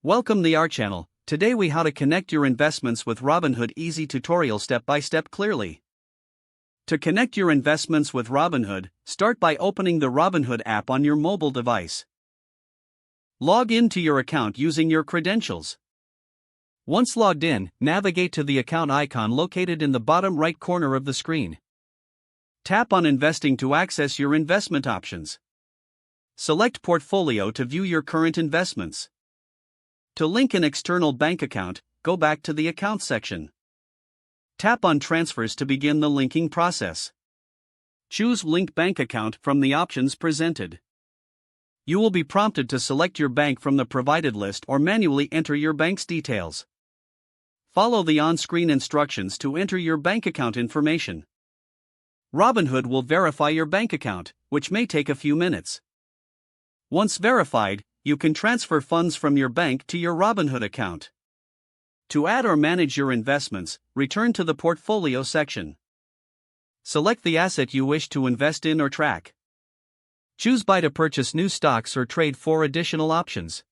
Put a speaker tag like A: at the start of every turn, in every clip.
A: Welcome to our channel. Today we how to connect your investments with Robinhood, easy tutorial step by step clearly. To connect your investments with Robinhood, start by opening the Robinhood app on your mobile device. Log in to your account using your credentials. Once logged in, navigate to the account icon located in the bottom right corner of the screen. Tap on Investing to access your investment options. Select Portfolio to view your current investments. To link an external bank account, go back to the Account section. Tap on Transfers to begin the linking process. Choose Link Bank Account from the options presented. You will be prompted to select your bank from the provided list or manually enter your bank's details. Follow the on-screen instructions to enter your bank account information. Robinhood will verify your bank account, which may take a few minutes. Once verified, you can transfer funds from your bank to your Robinhood account. To add or manage your investments, return to the Portfolio section. Select the asset you wish to invest in or track. Choose Buy to purchase new stocks or trade for additional options.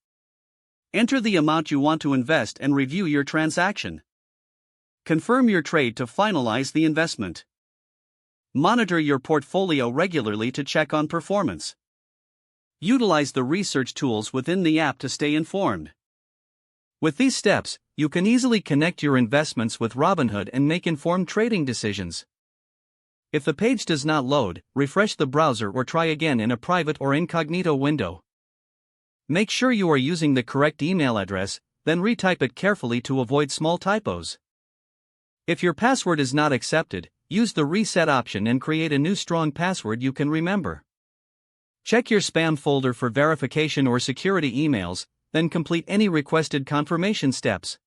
A: Enter the amount you want to invest and review your transaction. Confirm your trade to finalize the investment. Monitor your portfolio regularly to check on performance. Utilize the research tools within the app to stay informed. With these steps, you can easily connect your investments with Robinhood and make informed trading decisions. If the page does not load, refresh the browser or try again in a private or incognito window. Make sure you are using the correct email address, then retype it carefully to avoid small typos. If your password is not accepted, use the reset option and create a new strong password you can remember. Check your spam folder for verification or security emails, then complete any requested confirmation steps.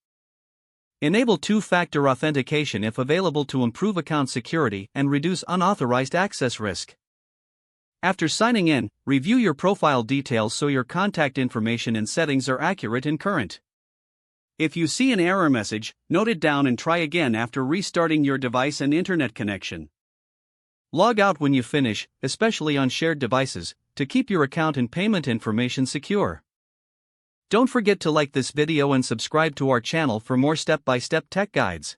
A: Enable two-factor authentication if available to improve account security and reduce unauthorized access risk. After signing in, review your profile details so your contact information and settings are accurate and current. If you see an error message, note it down and try again after restarting your device and internet connection. Log out when you finish, especially on shared devices, to keep your account and payment information secure. Don't forget to like this video and subscribe to our channel for more step-by-step tech guides.